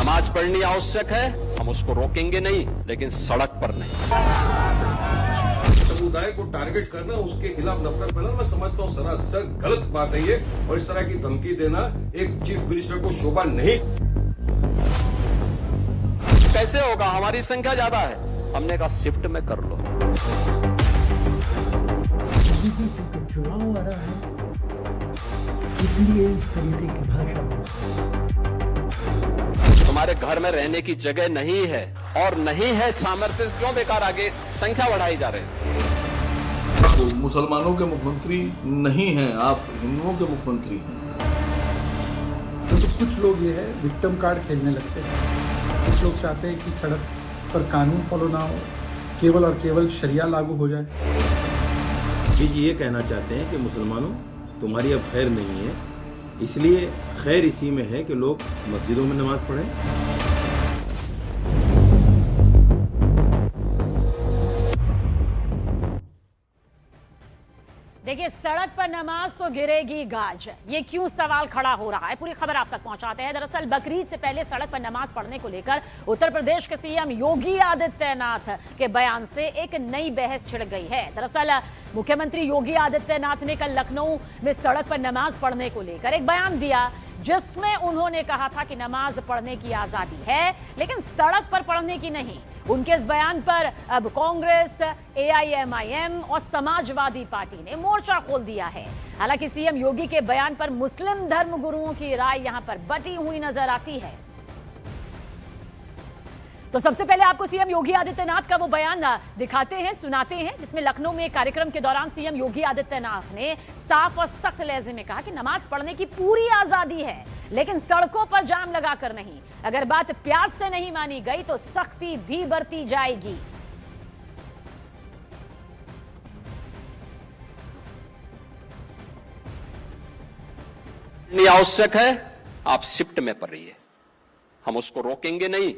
नमाज पढ़नी आवश्यक है, हम उसको रोकेंगे नहीं, लेकिन सड़क पर नहीं। समुदाय को टारगेट करना, उसके खिलाफ नफरत फैलाना, मैं समझता हूँ सरासर गलत बात है ये, और इस तरह की धमकी देना एक चीफ मिनिस्टर को शोभा नहीं। कैसे होगा, हमारी संख्या ज्यादा है, हमने कहा शिफ्ट में कर लो। क्योंकि चुनाव आ रहा है, इसलिए इस तरीके की भाषा। तुम्हारे घर में रहने की जगह नहीं है और नहीं है सामर्थ्य, क्यों बेकार आगे संख्या बढ़ाई जा रही है। तो मुसलमानों के मुख्यमंत्री नहीं हैं, आप हिंदुओं के मुख्यमंत्री हैं। तो कुछ लोग ये है विक्टिम कार्ड खेलने लगते हैं। कुछ लोग चाहते हैं कि सड़क पर कानून फॉलो ना हो, केवल और केवल शरिया लागू हो जाए। जी ये कहना चाहते हैं कि मुसलमानों तुम्हारी अब खैर नहीं है, इसलिए खैर इसी में है कि लोग मस्जिदों में नमाज पढ़ें। देखिए, सड़क पर नमाज तो गिरेगी गाज, ये क्यों सवाल खड़ा हो रहा है, पूरी खबर आप तक पहुंचाते हैं। दरअसल बकरीद से पहले सड़क पर नमाज पढ़ने को लेकर उत्तर प्रदेश के सीएम योगी आदित्यनाथ के बयान से एक नई बहस छिड़ गई है। दरअसल मुख्यमंत्री योगी आदित्यनाथ ने कल लखनऊ में सड़क पर नमाज पढ़ने को लेकर एक बयान दिया, जिसमें उन्होंने कहा था कि नमाज पढ़ने की आजादी है, लेकिन सड़क पर पढ़ने की नहीं। उनके इस बयान पर अब कांग्रेस, AIMIM और समाजवादी पार्टी ने मोर्चा खोल दिया है। हालांकि सीएम योगी के बयान पर मुस्लिम धर्म गुरुओं की राय यहां पर बटी हुई नजर आती है। तो सबसे पहले आपको सीएम योगी आदित्यनाथ का वो बयान दिखाते हैं, सुनाते हैं, जिसमें लखनऊ में एक कार्यक्रम के दौरान सीएम योगी आदित्यनाथ ने साफ और सख्त लहजे में कहा कि नमाज पढ़ने की पूरी आजादी है, लेकिन सड़कों पर जाम लगाकर नहीं। अगर बात प्यार से नहीं मानी गई तो सख्ती भी बरती जाएगी। आवश्यक है, आप शिफ्ट में पढ़िए, हम उसको रोकेंगे नहीं,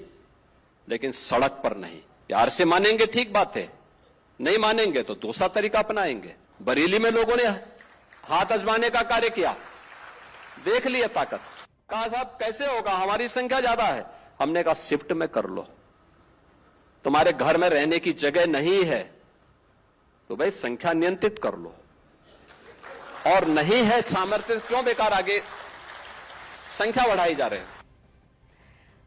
लेकिन सड़क पर नहीं। प्यार से मानेंगे ठीक बात है, नहीं मानेंगे तो दूसरा तरीका अपनाएंगे। बरेली में लोगों ने हाथ आजमाने का कार्य किया, देख लिया ताकत। कहा साहब कैसे होगा, हमारी संख्या ज्यादा है, हमने कहा शिफ्ट में कर लो। तुम्हारे घर में रहने की जगह नहीं है तो भाई संख्या नियंत्रित कर लो, और नहीं है सामर्थ्य, क्यों बेकार आगे संख्या बढ़ाई जा रही है।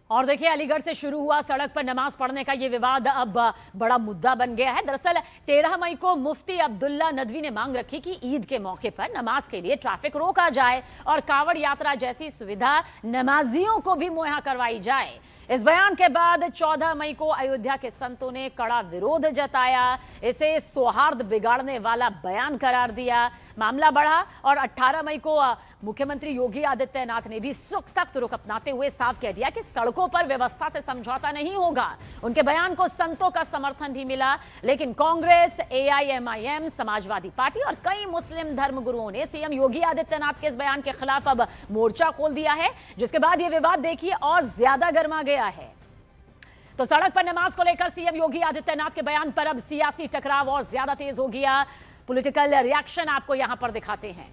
और देखिए, अलीगढ़ से शुरू हुआ सड़क पर नमाज पढ़ने का ये विवाद अब बड़ा मुद्दा बन गया है। दरअसल 13 मई को मुफ्ती अब्दुल्ला नदवी ने मांग रखी कि ईद के मौके पर नमाज के लिए ट्रैफिक रोका जाए और कावड़ यात्रा जैसी सुविधा नमाजियों को भी मुहैया करवाई जाए। इस बयान के बाद 14 मई को अयोध्या के संतों ने कड़ा विरोध जताया, इसे सौहार्द बिगाड़ने वाला बयान करार दिया। मामला बढ़ा और 18 मई को मुख्यमंत्री योगी आदित्यनाथ ने भी सख्त रुख अपनाते हुए साफ कह दिया कि सड़कों पर व्यवस्था से समझौता नहीं होगा। उनके बयान को संतों का समर्थन भी मिला, लेकिन कांग्रेस, AIMIM, समाजवादी पार्टी और कई मुस्लिम धर्मगुरुओं ने सीएम योगी आदित्यनाथ के इस बयान के खिलाफ अब मोर्चा खोल दिया है, जिसके बाद यह विवाद देखिए और ज्यादा गर्मा गया है। तो सड़क पर नमाज को लेकर सीएम योगी आदित्यनाथ के बयान पर अब सियासी टकराव और ज्यादा तेज हो गया। पॉलिटिकल रिएक्शन आपको यहां पर दिखाते हैं।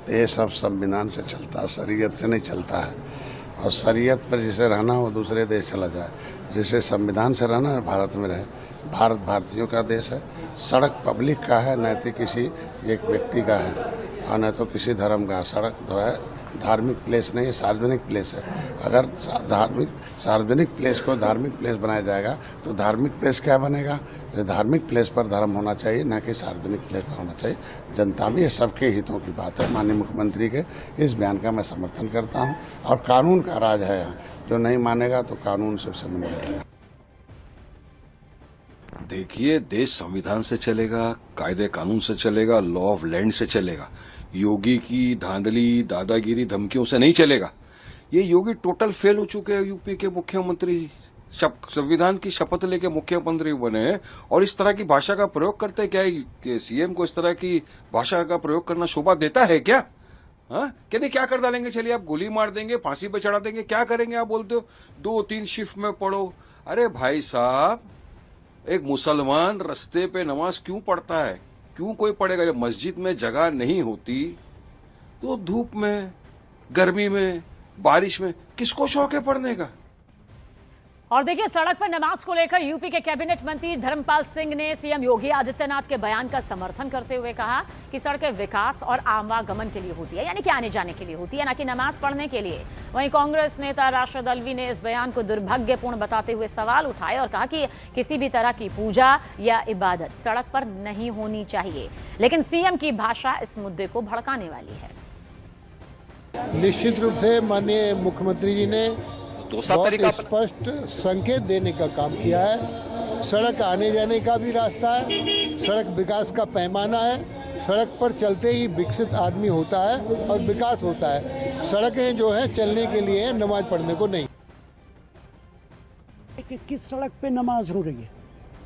देश अब संविधान से चलता है, शरीयत से नहीं चलता है, और शरीयत पर जिसे रहना वो दूसरे देश चला जाए। जिसे संविधान से रहना है भारत में रहे। भारत भारतीयों का देश है, सड़क पब्लिक का है, न तो किसी एक व्यक्ति का है और न तो किसी धर्म का। सड़क जो है धार्मिक प्लेस नहीं है, सार्वजनिक प्लेस है। अगर सार्वजनिक प्लेस को धार्मिक प्लेस बनाया जाएगा तो धार्मिक प्लेस क्या बनेगा? तो धार्मिक प्लेस पर धर्म होना चाहिए, न कि सार्वजनिक प्लेस पर होना चाहिए। जनता भी, ये सबके हितों की बात है। माननीय मुख्यमंत्री के इस बयान का मैं समर्थन करता हूं, और कानून का राज है यहाँ, जो नहीं मानेगा तो कानून से मिलेगा। देखिए, देश संविधान से चलेगा, कायदे कानून से चलेगा, लॉ ऑफ लैंड से चलेगा। योगी की धांधली, दादागिरी, धमकियों से नहीं चलेगा। ये योगी टोटल फेल हो चुके हैं। यूपी के मुख्यमंत्री संविधान की शपथ लेके मुख्यमंत्री बने और इस तरह की भाषा का प्रयोग करते हैं। क्या सीएम को इस तरह की भाषा का प्रयोग करना शोभा देता है क्या? क्या नहीं, क्या कर डालेंगे? चलिए, आप गोली मार देंगे, फांसी पे चढ़ा देंगे, क्या करेंगे? आप बोलते हो 2-3 शिफ्ट में पढ़ो। अरे भाई साहब, एक मुसलमान रास्ते पे नमाज क्यों पढ़ता है? क्यों कोई पढ़ेगा? जब मस्जिद में जगह नहीं होती तो धूप में, गर्मी में, बारिश में किसको शौक है पढ़ने का? और देखिए, सड़क पर नमाज को लेकर यूपी के कैबिनेट मंत्री धर्मपाल सिंह ने सीएम योगी आदित्यनाथ के बयान का समर्थन करते हुए कहा कि सड़कें विकास और आवागमन के लिए होती है, यानी कि आने जाने के लिए होती है, ना कि नमाज पढ़ने के लिए। वहीं कांग्रेस नेता राशिद अल्वी ने इस बयान को दुर्भाग्यपूर्ण बताते हुए सवाल उठाए और कहा कि किसी भी तरह की पूजा या इबादत सड़क पर नहीं होनी चाहिए। लेकिन सीएम की भाषा इस मुद्दे को भड़काने वाली है। निश्चित रूप से माननीय मुख्यमंत्री जी ने दूसरा तरीका बहुत स्पष्ट संकेत देने का काम किया है। सड़क आने जाने का भी रास्ता है, सड़क विकास का पैमाना है। सड़क पर चलते ही विकसित आदमी होता है और विकास होता है। सड़कें जो है चलने के लिए है, नमाज पढ़ने को नहीं। कि किस सड़क पे नमाज हो रही है?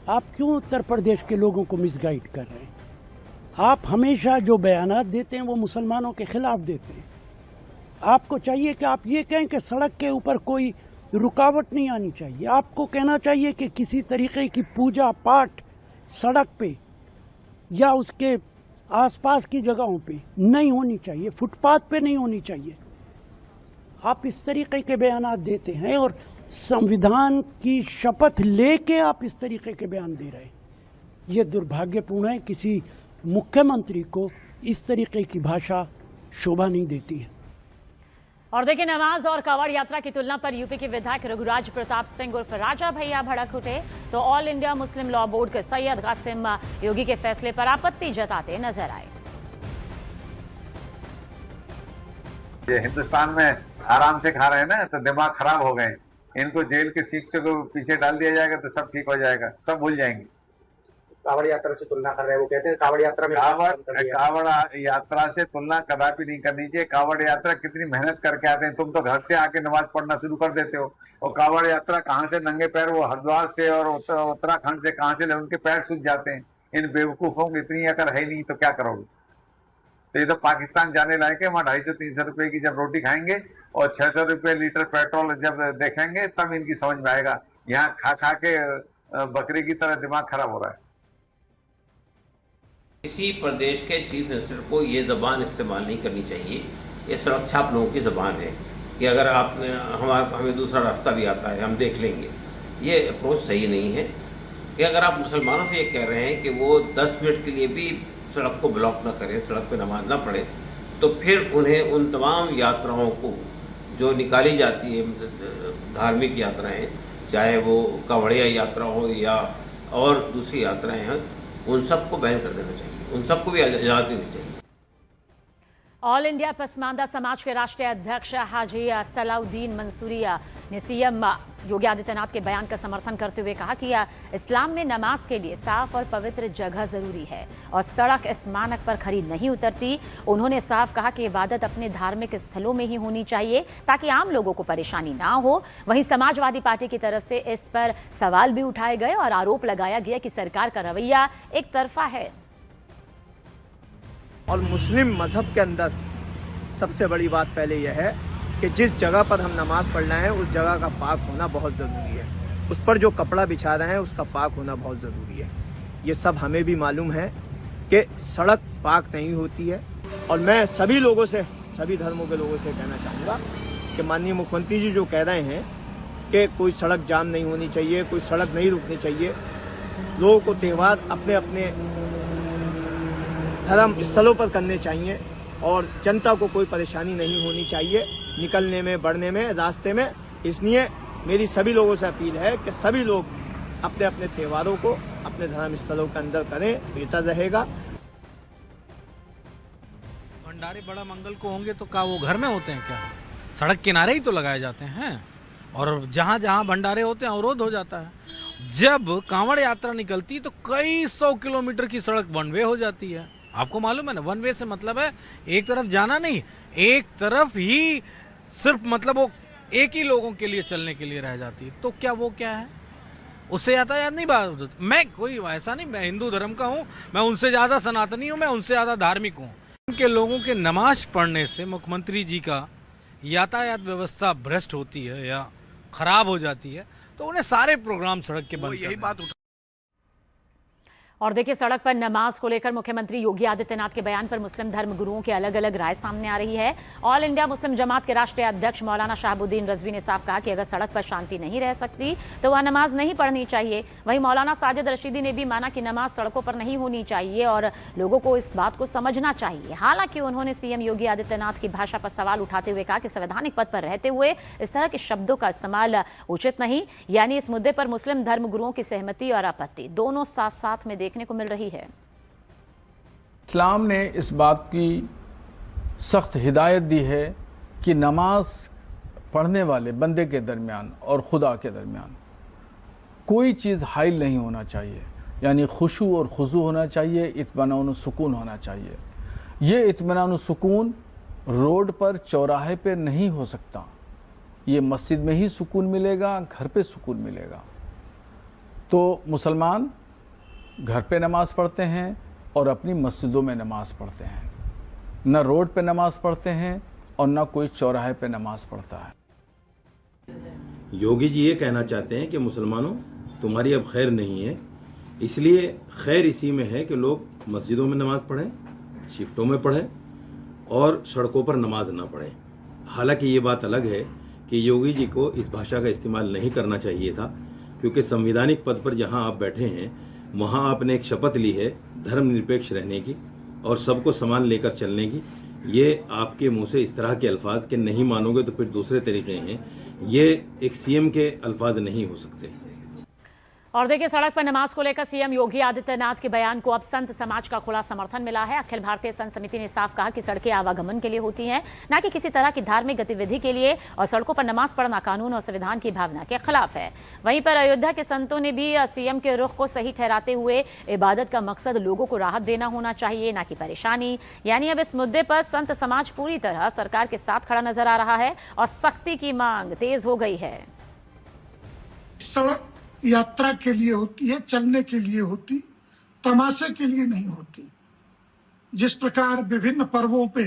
आप क्यों उत्तर प्रदेश के लोगों को मिसगाइड कर रहे हैं? आप हमेशा जो बयानात देते हैं वो मुसलमानों के खिलाफ देते हैं। आपको चाहिए कि आप ये कहें कि सड़क के ऊपर कोई रुकावट नहीं आनी चाहिए। आपको कहना चाहिए कि किसी तरीके की पूजा पाठ सड़क पे या उसके आसपास की जगहों पे नहीं होनी चाहिए, फुटपाथ पे नहीं होनी चाहिए। आप इस तरीके के बयानात देते हैं और संविधान की शपथ लेके आप इस तरीके के बयान दे रहे हैं। ये दुर्भाग्यपूर्ण है। किसी मुख्यमंत्री को इस तरीके की भाषा शोभा नहीं देती है। और देखिए, नमाज और कांवड़ यात्रा की तुलना पर यूपी के विधायक रघुराज प्रताप सिंह उर्फ राजा भैया भड़क उठे तो all India Muslim law board के सैयद कासिम योगी के फैसले पर आपत्ति जताते नजर आए। ये हिंदुस्तान में आराम से खा रहे हैं ना, तो दिमाग खराब हो गए। इनको जेल के सीट को पीछे डाल दिया जाएगा तो सब ठीक हो जाएगा, सब भूल जाएंगे। कावड़ यात्रा से तुलना कर रहे हैं, वो कहते हैं कावड़ यात्रा में कावड़ यात्रा से तुलना कदापि नहीं करनी चाहिए। कावड़ यात्रा कितनी मेहनत करके आते हैं। तुम तो घर से आके नमाज पढ़ना शुरू कर देते हो, और कावड़ यात्रा कहाँ से नंगे पैर, वो हरिद्वार से और उत्तराखंड से कहाँ से उनके पैर सूख जाते हैं। इन बेवकूफों की इतनी अकल है नहीं तो क्या करोगे? तो ये तो पाकिस्तान जाने लायक है। वहाँ 250-300 रुपए की जब रोटी खाएंगे और 600 रुपए लीटर पेट्रोल जब देखेंगे तब इनकी समझ में आएगा। यहाँ खा खा के बकरी की तरह दिमाग खराब हो रहा है। किसी प्रदेश के चीफ मिनिस्टर को ये ज़बान इस्तेमाल नहीं करनी चाहिए। ये सड़क छाप लोगों की ज़बान है कि अगर आप हमें दूसरा रास्ता भी आता है हम देख लेंगे। ये अप्रोच सही नहीं है कि अगर आप मुसलमानों से ये कह रहे हैं कि वो 10 मिनट के लिए भी सड़क को ब्लॉक ना करें, सड़क पे नमाज ना पढ़े, तो फिर उन्हें उन तमाम यात्राओं को जो निकाली जाती है, धार्मिक यात्राएँ, चाहे वो कांवड़िया यात्रा हो या और दूसरी यात्राएँ हैं, उन सबको बैन कर देना चाहिए, उन सबको भी इजाज़त देनी चाहिए। ऑल इंडिया पसमानदा समाज के राष्ट्रीय अध्यक्ष हाजी सलाउद्दीन मंसूरिया ने सीएम योगी आदित्यनाथ के बयान का समर्थन करते हुए कहा कि इस्लाम में नमाज के लिए साफ और पवित्र जगह जरूरी है और सड़क इस मानक पर खरी नहीं उतरती। उन्होंने साफ कहा कि इबादत अपने धार्मिक स्थलों में ही होनी चाहिए ताकि आम लोगों को परेशानी ना हो। वहीं समाजवादी पार्टी की तरफ से इस पर सवाल भी उठाए गए और आरोप लगाया गया कि सरकार का रवैया एक तरफा है। और मुस्लिम मजहब के अंदर सबसे बड़ी बात पहले यह है कि जिस जगह पर हम नमाज पढ़ना है उस जगह का पाक होना बहुत ज़रूरी है। उस पर जो कपड़ा बिछा रहे हैं उसका पाक होना बहुत ज़रूरी है। ये सब हमें भी मालूम है कि सड़क पाक नहीं होती है। और मैं सभी लोगों से, सभी धर्मों के लोगों से कहना चाहूँगा कि माननीय मुख्यमंत्री जी जो कह रहे हैं कि कोई सड़क जाम नहीं होनी चाहिए, कोई सड़क नहीं रुकनी चाहिए, लोगों को त्यौहार अपने अपने धर्म स्थलों पर करने चाहिए और जनता को कोई परेशानी नहीं होनी चाहिए निकलने में, बढ़ने में, रास्ते में। इसलिए मेरी सभी लोगों से अपील है कि सभी लोग अपने अपने त्योहारों को अपने धर्म स्थलों के अंदर करें, बेहतर रहेगा। भंडारे बड़ा मंगल को होंगे तो क्या वो घर में होते हैं क्या? सड़क किनारे ही तो लगाए जाते हैं और जहाँ जहाँ भंडारे होते हैं अवरोध हो जाता है। जब कांवड़ यात्रा निकलती तो कई 100 किलोमीटर की सड़क वन वे हो जाती है। आपको मालूम है ना, वन वे से मतलब है एक तरफ जाना नहीं, एक तरफ ही सिर्फ मतलब वो एक ही लोगों के लिए चलने के लिए रह जाती है। तो क्या वो क्या है, उससे यातायात नहीं बात। मैं कोई ऐसा नहीं, मैं हिंदू धर्म का हूँ, मैं उनसे ज़्यादा सनातनी हूँ, मैं उनसे ज़्यादा धार्मिक हूँ। उनके लोगों के नमाज पढ़ने से मुख्यमंत्री जी का यातायात व्यवस्था भ्रष्ट होती है या खराब हो जाती है तो उन्हें सारे प्रोग्राम सड़क के बंद यही बात और देखिए, सड़क पर नमाज को लेकर मुख्यमंत्री योगी आदित्यनाथ के बयान पर मुस्लिम धर्म गुरुओं की अलग अलग राय सामने आ रही है। ऑल इंडिया मुस्लिम जमात के राष्ट्रीय अध्यक्ष मौलाना शहाबुद्दीन रजवी ने साफ कहा कि अगर सड़क पर शांति नहीं रह सकती तो वह नमाज नहीं पढ़नी चाहिए। वहीं मौलाना साजिद रशीदी ने भी माना कि नमाज सड़कों पर नहीं होनी चाहिए और लोगों को इस बात को समझना चाहिए। हालांकि उन्होंने सीएम योगी आदित्यनाथ की भाषा पर सवाल उठाते हुए कहा कि संवैधानिक पद पर रहते हुए इस तरह के शब्दों का इस्तेमाल उचित नहीं। यानी इस मुद्दे पर मुस्लिम धर्म गुरुओं की सहमति और आपत्ति दोनों साथ साथ में देखने को मिल रही है। इस्लाम ने इस बात की सख्त हिदायत दी है कि नमाज पढ़ने वाले बंदे के दरमियान और खुदा के दरमियान कोई चीज़ हाइल नहीं होना चाहिए, यानी खुशू और खुजू होना चाहिए, इत्मीनान सुकून होना चाहिए। ये इत्मीनान सुकून रोड पर चौराहे पे नहीं हो सकता, ये मस्जिद में ही सुकून मिलेगा, घर पे सुकून मिलेगा। तो मुसलमान घर पे नमाज पढ़ते हैं और अपनी मस्जिदों में नमाज पढ़ते हैं, न रोड पे नमाज पढ़ते हैं और न कोई चौराहे पे नमाज पढ़ता है। योगी जी ये कहना चाहते हैं कि मुसलमानों तुम्हारी अब खैर नहीं है, इसलिए खैर इसी में है कि लोग मस्जिदों में नमाज पढ़ें, शिफ्टों में पढ़ें और सड़कों पर नमाज ना पढ़ें। हालांकि ये बात अलग है कि योगी जी को इस भाषा का इस्तेमाल नहीं करना चाहिए था, क्योंकि संवैधानिक पद पर जहां आप बैठे हैं वहां आपने एक शपथ ली है धर्मनिरपेक्ष रहने की और सबको समान लेकर चलने की। ये आपके मुंह से इस तरह के अल्फाज के नहीं मानोगे तो फिर दूसरे तरीके हैं, ये एक सीएम के अल्फाज नहीं हो सकते। और देखिए, सड़क पर नमाज को लेकर सीएम योगी आदित्यनाथ के बयान को अब संत समाज का खुला समर्थन मिला है। अखिल भारतीय संत समिति ने साफ कहा कि सड़कें आवागमन के लिए होती हैं, न कि किसी तरह की धार्मिक गतिविधि के लिए, और सड़कों पर नमाज पढ़ना कानून और संविधान की भावना के खिलाफ है। वहीं पर अयोध्या के संतों ने भी सीएम के रुख को सही ठहराते हुए इबादत का मकसद लोगों को राहत देना होना चाहिए, न कि परेशानी। यानी अब इस मुद्दे पर संत समाज पूरी तरह सरकार के साथ खड़ा नजर आ रहा है और सख्ती की मांग तेज हो गई है। सड़क यात्रा के लिए होती है, चलने के लिए होती, तमाशे के लिए नहीं होती। जिस प्रकार विभिन्न पर्वों पे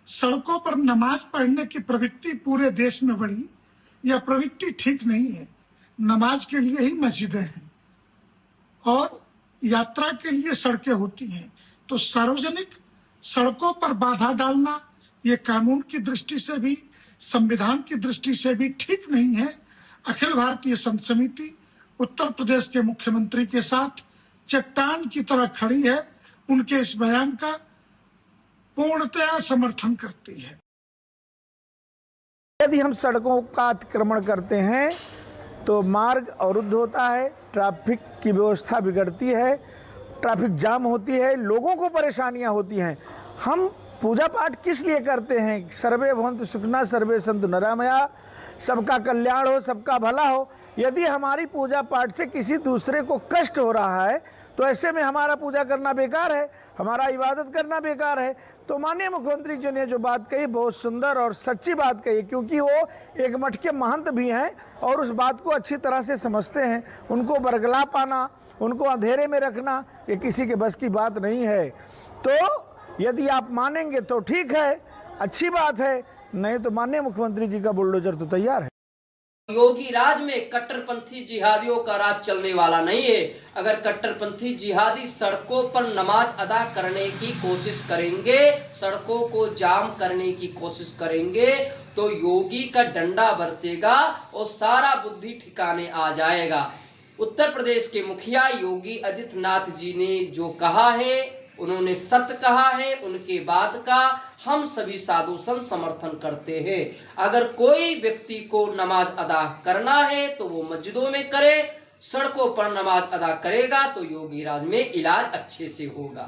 सड़कों पर नमाज पढ़ने की प्रवृत्ति पूरे देश में बढ़ी, यह प्रवृत्ति ठीक नहीं है। नमाज के लिए ही मस्जिदें हैं और यात्रा के लिए सड़कें होती हैं। तो सार्वजनिक सड़कों पर बाधा डालना ये कानून की दृष्टि से भी, संविधान की दृष्टि से भी ठीक नहीं है। अखिल भारतीय संत समिति उत्तर प्रदेश के मुख्यमंत्री के साथ चट्टान की तरह खड़ी है, उनके इस बयान का पूर्णतया समर्थन करती है। यदि हम सड़कों का अतिक्रमण करते हैं तो मार्ग अवरुद्ध होता है, ट्रैफिक की व्यवस्था बिगड़ती है, ट्रैफिक जाम होती है, लोगों को परेशानियां होती हैं। हम पूजा पाठ किस लिए करते हैं? सर्वे भवन्तु सुखिनः सर्वे सन्तु निरामया, सबका कल्याण हो, सबका भला हो। यदि हमारी पूजा पाठ से किसी दूसरे को कष्ट हो रहा है तो ऐसे में हमारा पूजा करना बेकार है, हमारा इबादत करना बेकार है। तो माननीय मुख्यमंत्री जी ने जो बात कही बहुत सुंदर और सच्ची बात कही, क्योंकि वो एक मठ के महंत भी हैं और उस बात को अच्छी तरह से समझते हैं। उनको बरगला पाना, उनको अंधेरे में रखना, ये किसी के बस की बात नहीं है। तो यदि आप मानेंगे तो ठीक है, अच्छी बात है, नहीं तो माननीय मुख्यमंत्री जी का बुलडोजर तो तैयार है। योगी राज में कट्टरपंथी जिहादियों का राज चलने वाला नहीं है। अगर कट्टरपंथी जिहादी सड़कों पर नमाज अदा करने की कोशिश करेंगे, सड़कों को जाम करने की कोशिश करेंगे, तो योगी का डंडा बरसेगा और सारा बुद्धि ठिकाने आ जाएगा। उत्तर प्रदेश के मुखिया योगी आदित्यनाथ जी ने जो कहा है, उन्होंने सत्य कहा है, उनके बात का हम सभी साधु संत समर्थन करते हैं। अगर कोई व्यक्ति को नमाज अदा करना है तो वो मस्जिदों में करे, सड़कों पर नमाज अदा करेगा तो योगी राज में इलाज अच्छे से होगा।